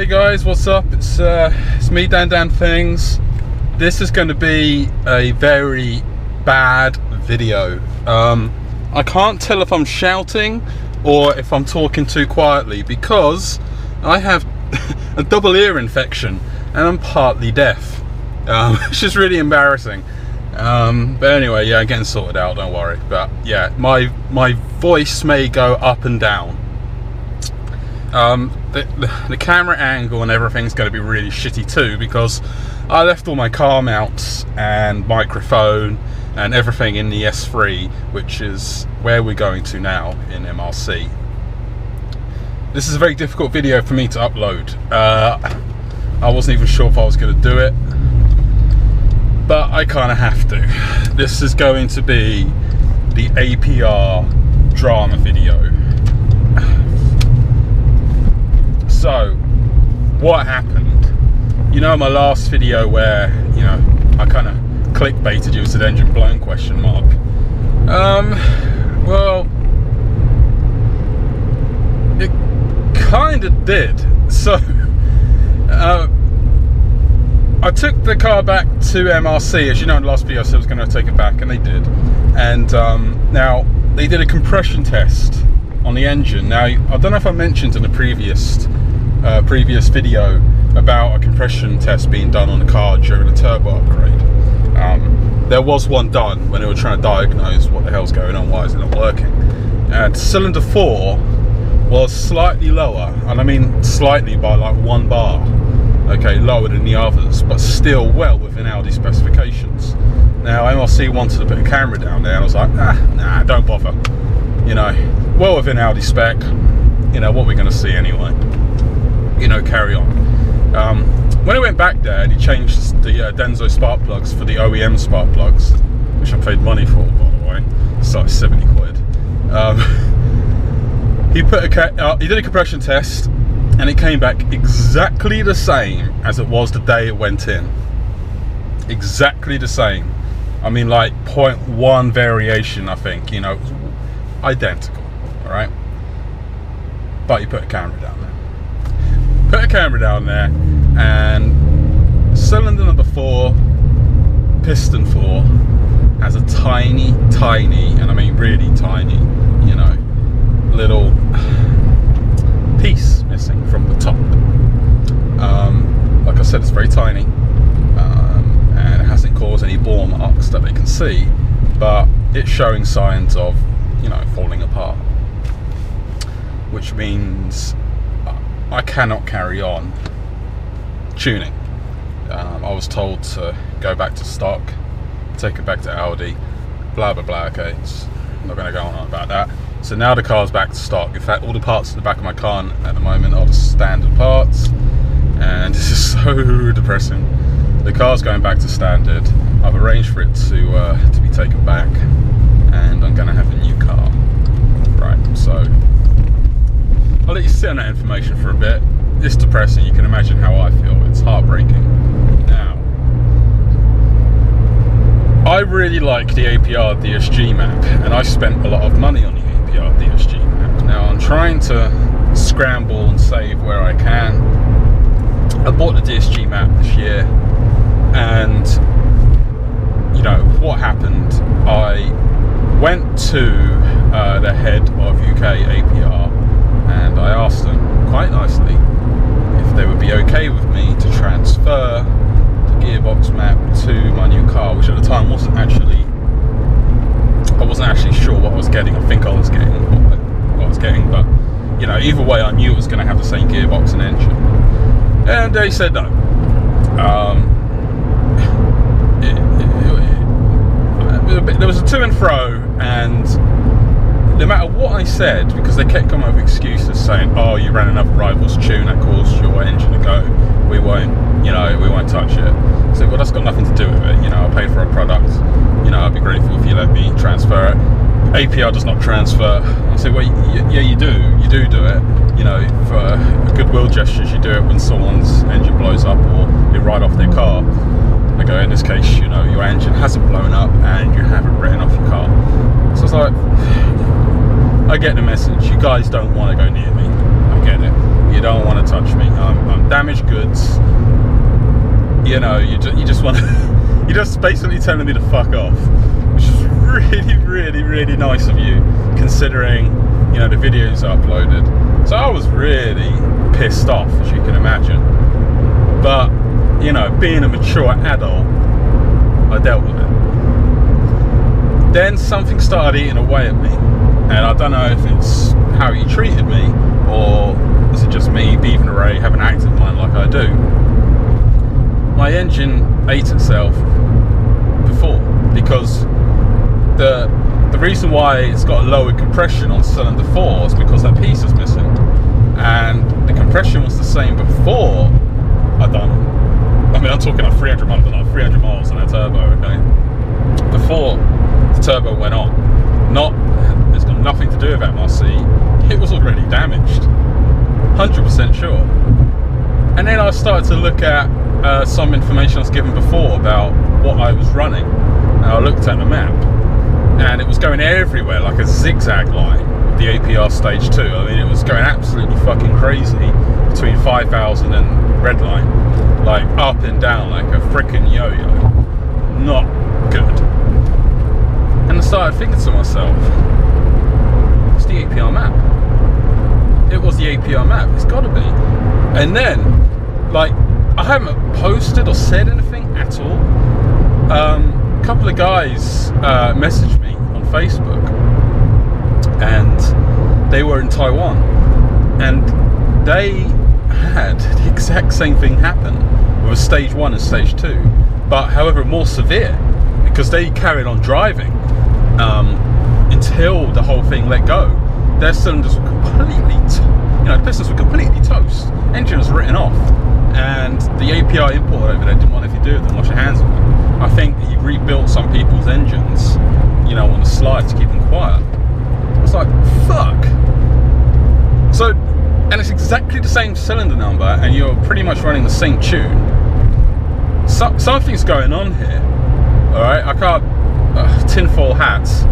Hey guys, what's up? It's me, Dan Things. This is going to be a very bad video. I can't tell if I'm shouting or if I'm talking too quietly because I have a double ear infection and I'm partly deaf, which is really embarrassing. But anyway, yeah, I'm getting sorted out, don't worry. But yeah, my voice may go up and down. The camera angle and everything's going to be really shitty too because I left all my car mounts and microphone and everything in the S3, which is where we're going to now in MRC. This is a very difficult video for me to upload. I wasn't even sure if I was going to do it, but I kind of have to. This is going to be the APR drama video. So, what happened? You know, my last video where, you know, I kind of clickbaited you, said engine blown ? Well, it kind of did. So, I took the car back to MRC. As you know, in the last video I said I was going to take it back, and they did. And now, they did a compression test on the engine. Now, I don't know if I mentioned in the previous video about a compression test being done on the car during a turbo upgrade. There was one done when they were trying to diagnose what the hell's going on, why is it not working. And cylinder 4 was slightly lower, and I mean slightly by like 1 bar, okay, lower than the others, but still well within Audi specifications. Now MRC wanted to put a camera down there, and I was like, nah, don't bother. You know, well within Audi spec, you know, what we're going to see anyway. You know, carry on. When I went back there and he changed the Denso spark plugs for the OEM spark plugs, which I paid money for, by the way, so 70 quid. He did a compression test and it came back exactly the same as it was the day it went in. Exactly the same. I mean, like 0.1 variation, I think, you know, identical, all right? But you put a camera down there. Put a camera down there, and cylinder number 4, piston 4, has a tiny, and I mean really tiny, you know, little piece missing from the top. Like I said, it's very tiny, and it hasn't caused any bore marks that they can see, but it's showing signs of, you know, falling apart, which means I cannot carry on tuning. I was told to go back to stock, take it back to Audi, blah blah blah. Okay, I'm not going to go on about that. So now the car's back to stock. In fact, all the parts in the back of my car at the moment are the standard parts, and this is so depressing. The car's going back to standard. I've arranged for it to be taken back, and I'm going to have a new car. Right, so I'll let you sit on that information for a bit. It's depressing, you can imagine how I feel. It's heartbreaking. Now, I really like the APR DSG map, and I spent a lot of money on the APR DSG map. Now, I'm trying to scramble and save where I can. I bought the DSG map this year, and, you know, what happened, I went to the head of UK APR, and I asked them quite nicely if they would be okay with me to transfer the gearbox map to my new car, which at the time I wasn't actually sure what I was getting. I think I was getting what I was getting, but you know, either way I knew it was going to have the same gearbox and engine, and they said no. There was a to and fro, and no matter what I said, because they kept coming up with excuses saying, oh, you ran another rival's tune that caused your engine to go, we won't touch it. I said, well, that's got nothing to do with it, you know, I paid for a product, you know, I'd be grateful if you let me transfer it. APR does not transfer. I said, well, yeah, you do it, you know, for goodwill gestures, you do it when someone's engine blows up or they ride off their car. I go, in this case, you know, your engine hasn't blown up and you haven't written off your car. So it's like, I get the message. You guys don't want to go near me. I get it. you don't want to touch me. I'm damaged goods. You know, you just want to, you're just basically telling me to fuck off, which is really, really, really nice of you, considering, you know, the videos I uploaded. So I was really pissed off, as you can imagine. But, you know, being a mature adult, I dealt with it. Then something started eating away at me, and I don't know if it's how he treated me, or is it just me, beaving array, having an active mind like I do. My engine ate itself before, because the reason why it's got a lower compression on cylinder 4 is because that piece is missing, and the compression was the same before I'm talking like 300 miles, like 300 miles on a turbo, okay? Before the turbo went on, it's got nothing to do with MRC. It was already damaged, 100% sure. And then I started to look at some information I was given before about what I was running. And I looked at the map, and it was going everywhere like a zigzag line with the APR stage 2. I mean, it was going absolutely fucking crazy between 5,000 and redline, like up and down like a freaking yo-yo. Not good. And I started thinking to myself, it's the APR map. It was the APR map, it's gotta be. And then, like, I haven't posted or said anything at all. A couple of guys messaged me on Facebook, and they were in Taiwan, and they had the exact same thing happen with a stage 1 and stage 2, but however more severe, because they carried on driving until the whole thing let go. Their cylinders were completely, the pistons were completely toast. Engine was written off, and the APR import over there didn't want anything to do with them, wash your hands of them. I think he rebuilt some people's engines, you know, on the slide to keep them quiet. I was like, fuck. So, and it's exactly the same cylinder number, and you're pretty much running the same tune. Something's going on here, all right? I can't tinfoil hats.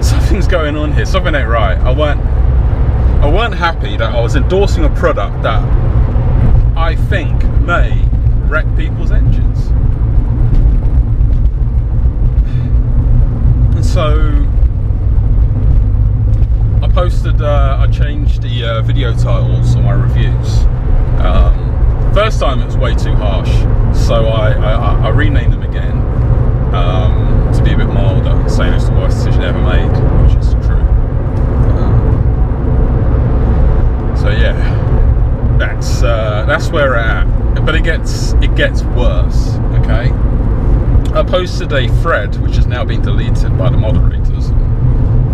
Something's going on here. Something ain't right. I weren't happy that I was endorsing a product that I think may wreck people's engines. And so I posted, I changed the video titles on my reviews. First time it was way too harsh, so I renamed them again to be a bit milder, saying it's the worst decision ever made, which is true. So yeah, that's where we're at. But it gets worse. Okay, I posted a thread which has now been deleted by the moderators,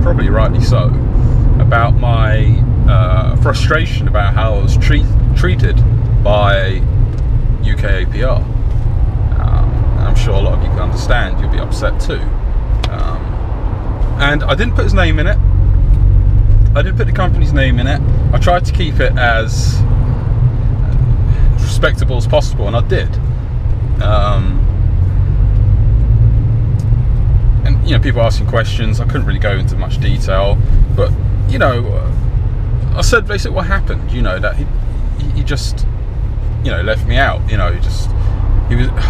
probably rightly so, about my frustration about how I was treated by UK APR. I'm sure a lot of you can understand. You'll be upset too. And I didn't put his name in it. I didn't put the company's name in it. I tried to keep it as respectable as possible, and I did. And you know, people asking questions. I couldn't really go into much detail, but you know, I said basically what happened. You know, that he just, you know, left me out. You know,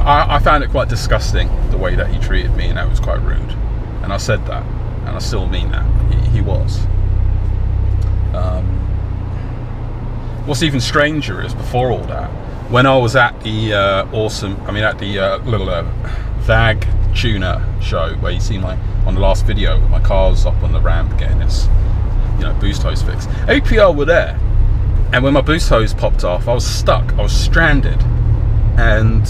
I found it quite disgusting the way that he treated me, and that was quite rude. And I said that, and I still mean that. He was. What's even stranger is before all that, when I was at the little VAG tuner show, where you see my on the last video, my car was up on the ramp getting its, you know, boost hose fixed. APR were there, and when my boost hose popped off, I was stuck. I was stranded, and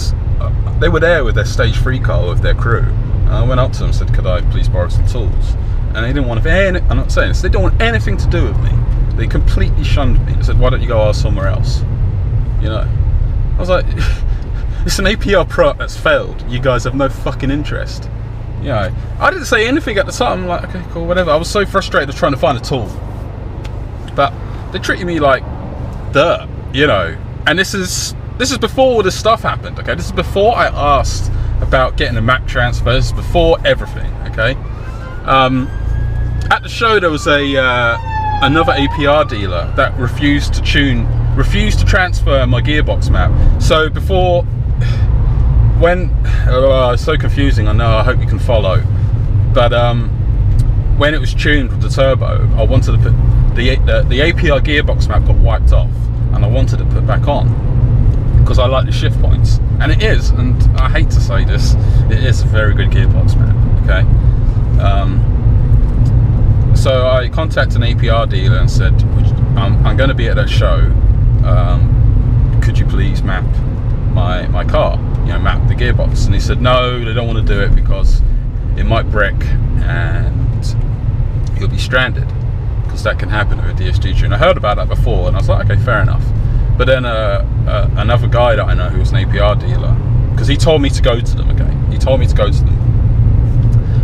they were there with their stage 3 car with their crew. And I went up to them and said, "Could I please borrow some tools?" And they didn't want to. I'm not saying this. They didn't want anything to do with me. They completely shunned me. They said, "Why don't you go ask somewhere else?" You know. I was like, it's an APR product that's failed. You guys have no fucking interest. You know, I didn't say anything at the time. I'm like, okay, cool, whatever. I was so frustrated of trying to find a tool. But they treated me like dirt, you know. And this is before all this stuff happened, okay? This is before I asked about getting a map transfer. This is before everything, okay? At the show, there was another APR dealer that refused to tune refused to transfer my gearbox map. So before, when, it's so confusing, I know, I hope you can follow, but when it was tuned with the turbo, I wanted to put the APR gearbox map got wiped off, and I wanted it put back on because I like the shift points, and it is, and I hate to say this, it is a very good gearbox map. Okay, so I contacted an APR dealer and said, I'm going to be at that show, could you please map my car, you know, map the gearbox? And he said no, they don't want to do it because it might brick and you'll be stranded, because that can happen with a DSG tune. I heard about that before and I was like, okay, fair enough. But then another guy that I know who was an APR dealer, because he told me to go to them, okay, he told me to go to them.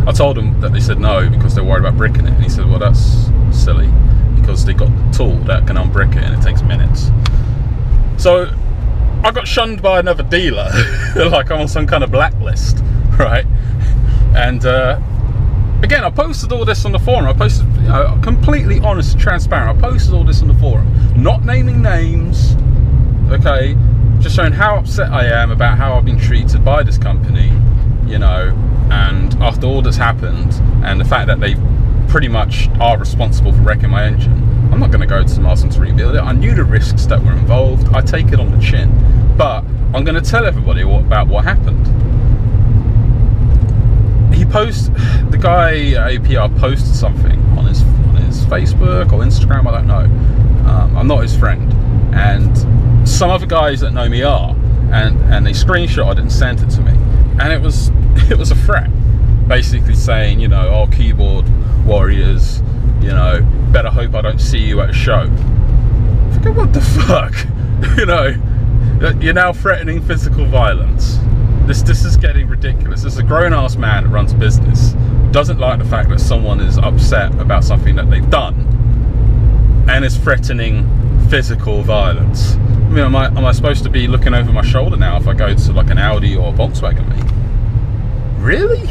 I told him that they said no because they're worried about bricking it, and he said, well, that's silly, because they got the tool that can unbrick it and it takes minutes. So I got shunned by another dealer, like I'm on some kind of blacklist, right? And again, I posted all this on the forum. I posted, you know, completely honest and transparent. I posted all this on the forum, not naming names, okay, just showing how upset I am about how I've been treated by this company, you know, and after all that's happened and the fact that they pretty much are responsible for wrecking my engine, I'm not going to go to Marston to rebuild it. I knew the risks that were involved. I take it on the chin, but I'm going to tell everybody about what happened. The guy at APR posted something on his Facebook or Instagram, I don't know. I'm not his friend, and some other guys that know me are, and they screenshotted it and sent it to me, and it was a threat, basically saying, you know, oh, keyboard warriors, you know, better hope I don't see you at a show. I think, what the fuck? You know, you're now threatening physical violence. This is getting ridiculous. This is a grown-ass man that runs a business, doesn't like the fact that someone is upset about something that they've done, and is threatening physical violence. I mean, am I supposed to be looking over my shoulder now if I go to like an Audi or a Volkswagen meet? Really?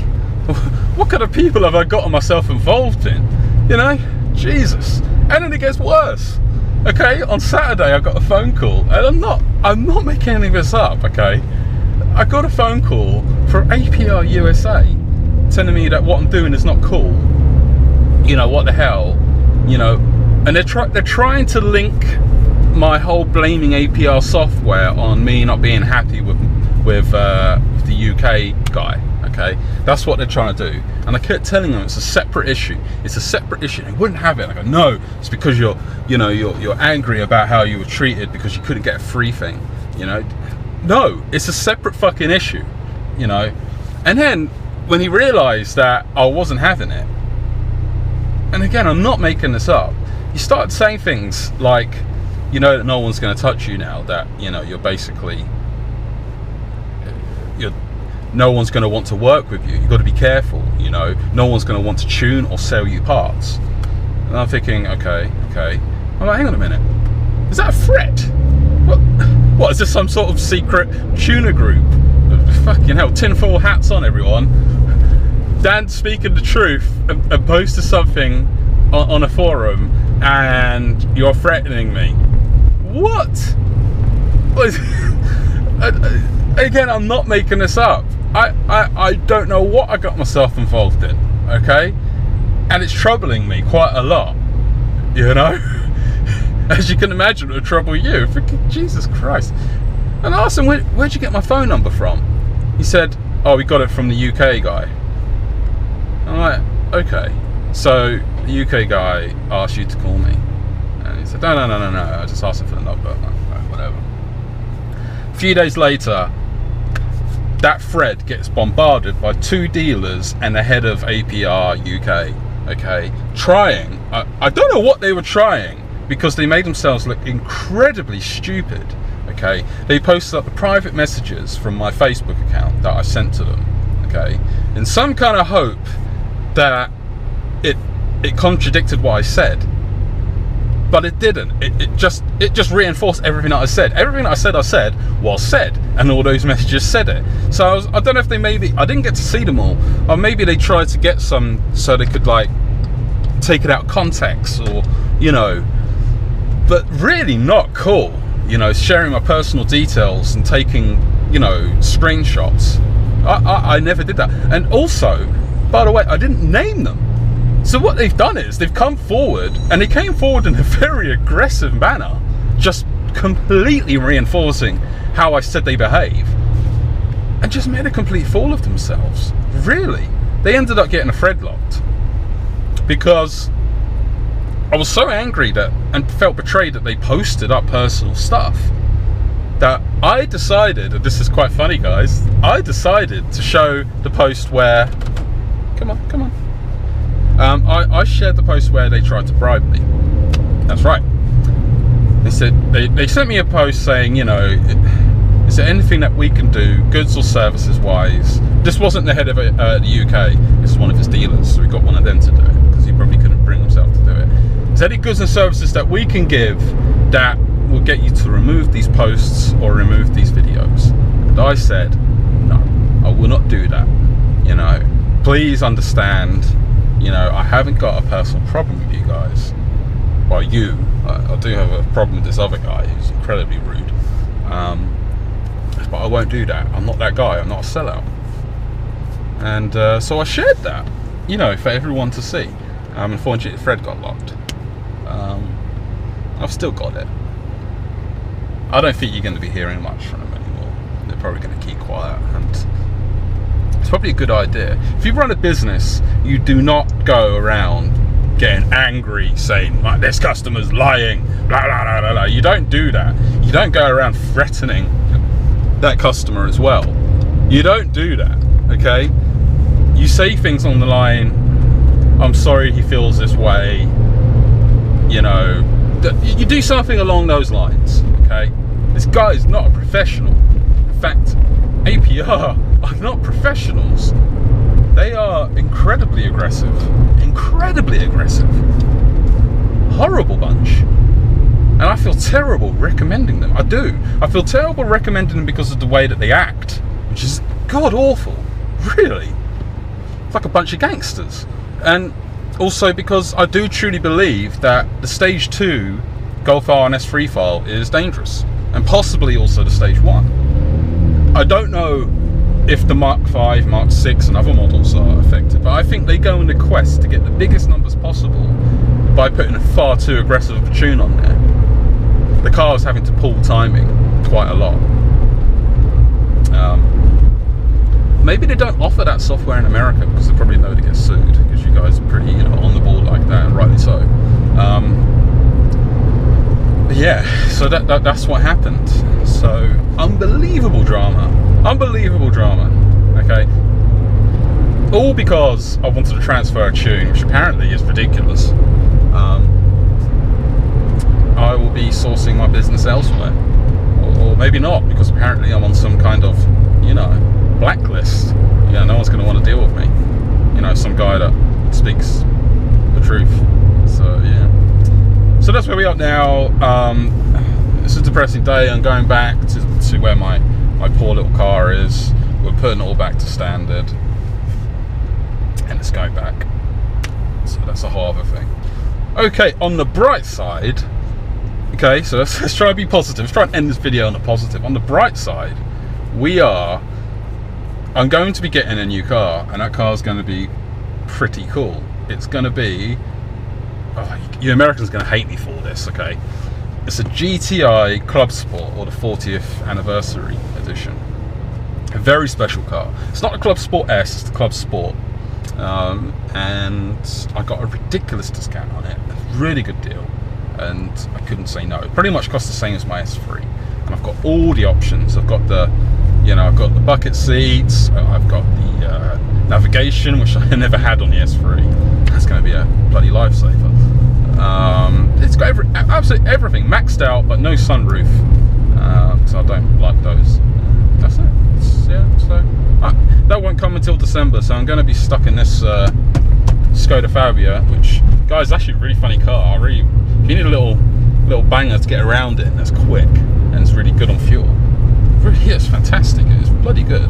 What kind of people have I gotten myself involved in? You know, Jesus. And then it gets worse. Okay, on Saturday I got a phone call, and I'm not making any of this up, okay? I got a phone call from APR USA telling me that what I'm doing is not cool. You know, what the hell? You know, and they're trying to link my whole blaming APR software on me not being happy with the UK guy. Okay, that's what they're trying to do. And I kept telling them it's a separate issue. It's a separate issue. They wouldn't have it. And I go, no, it's because you're angry about how you were treated because you couldn't get a free thing. You know, no, it's a separate fucking issue. You know, and then when he realised that I wasn't having it, and again, I'm not making this up, he started saying things like, you know, that no one's going to touch you now. That, you know, you're basically, no one's going to want to work with you. You've got to be careful, you know. No one's going to want to tune or sell you parts. And I'm thinking, okay. I'm like, hang on a minute. Is that a threat? What is this, some sort of secret tuner group? Fucking hell, tinfoil hats on, everyone. Dan speaking the truth and posted something on a forum and you're threatening me. What? Again, I'm not making this up. I don't know what I got myself involved in, okay? And it's troubling me quite a lot, you know? As you can imagine, it would trouble you. Freaking Jesus Christ. And I asked him, where'd you get my phone number from? He said, oh, we got it from the UK guy. I'm like, okay. So the UK guy asked you to call me. And he said, no. I just asked him for the number. I'm like, oh, whatever. A few days later, that thread gets bombarded by 2 dealers and the head of APR UK, okay, trying, I don't know what they were trying, because they made themselves look incredibly stupid, okay. They posted up the private messages from my Facebook account that I sent to them, okay, in some kind of hope that it contradicted what I said. But it didn't. It just reinforced everything that I said. Everything that I said was said, and all those messages said it. So I don't know if I didn't get to see them all, or maybe they tried to get some so they could like take it out of context, or, you know. But really not cool. you know, sharing my personal details and taking, you know, screenshots. I never did that. And also, by the way, I didn't name them. So what they've done is they've come forward, and they came forward in a very aggressive manner, just completely reinforcing how I said they behave, and just made a complete fool of themselves. Really, they ended up getting a thread locked because I was so angry that, and felt betrayed, that they posted up personal stuff, that I decided, and this is quite funny, guys, I decided to show the post where, come on, I shared the post where they tried to bribe me. That's right. They said, they sent me a post saying, you know, is there anything that we can do, goods or services wise? This wasn't the head of the UK, this is one of his dealers, so we got one of them to do it, because he probably couldn't bring himself to do it. Is there any goods and services that we can give that will get you to remove these posts or remove these videos? And I said, no, I will not do that. You know, please understand, you know, I haven't got a personal problem with you guys. Well, I do have a problem with this other guy who's incredibly rude. But I won't do that. I'm not that guy. I'm not a sellout. And so I shared that, you know, for everyone to see. Unfortunately, the thread got locked. I've still got it. I don't think you're going to be hearing much from them anymore. They're probably going to keep quiet, and it's probably a good idea. If you run a business, you do not go around getting angry saying, like, this customer's lying, blah, blah, blah, blah, blah. You don't do that. You don't go around threatening that customer as well. You don't do that, okay? You say things on the line, I'm sorry he feels this way, you know, you do something along those lines, okay? This guy is not a professional. In fact, APR are not professionals. They are incredibly aggressive. Horrible bunch. And I feel terrible recommending them. I do. I feel terrible recommending them because of the way that they act, which is god awful. Really. It's like a bunch of gangsters. And also because I do truly believe that the stage 2 Golf R and S3 file is dangerous, and possibly also the stage 1. I don't know if the Mark 5, Mark 6 and other models are affected, but I think they go on the quest to get the biggest numbers possible by putting a far too aggressive of a tune on there. The car is having to pull timing quite a lot. Maybe they don't offer that software in America because they probably know to get sued, because you guys are pretty, you know, on the ball like that, and rightly so. But yeah, so that's what happened. So unbelievable drama, okay? All because I wanted to transfer a tune, which apparently is ridiculous. I will be sourcing my business elsewhere, or maybe not, because apparently I'm on some kind of, you know, blacklist. Yeah, no one's going to want to deal with me. You know, some guy that speaks the truth. So yeah. So that's where we are now. It's a depressing day. I'm going back to where my poor little car is. We're putting it all back to standard, and it's going back. So that's a whole other thing. Okay, on the bright side, okay, so let's try and be positive. Let's try and end this video on a positive. On the bright side, I'm going to be getting a new car, and that car is going to be pretty cool. It's going to be, you Americans are going to hate me for this, okay? It's a GTI Club Sport, or the 40th anniversary edition. A very special car. It's not the Club Sport S, it's the Club Sport. And I got a ridiculous discount on it. A really good deal. And I couldn't say no. It pretty much cost the same as my S3. And I've got all the options. I've got the, you know, I've got the bucket seats. I've got the navigation, which I never had on the S3. That's going to be a bloody lifesaver. It's got absolutely everything maxed out, but no sunroof. So I don't like those. That's it. Yeah. So that won't come until December. So I'm going to be stuck in this Skoda Fabia, which, guys, is actually a really funny car. If you need a little banger to get around in that's quick and it's really good on fuel, it really is fantastic. It's bloody good.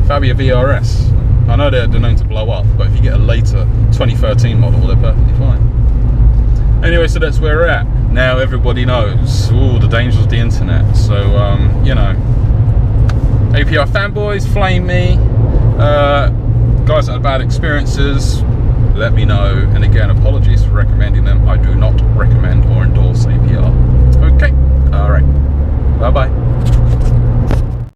Fabia VRS. I know they're known to blow up, but if you get a later 2013 model, they're perfectly fine. Anyway, so that's where we're at. Now everybody knows the dangers of the internet. So, you know, APR fanboys, flame me. Guys that had bad experiences, let me know. And again, apologies for recommending them. I do not recommend or endorse APR.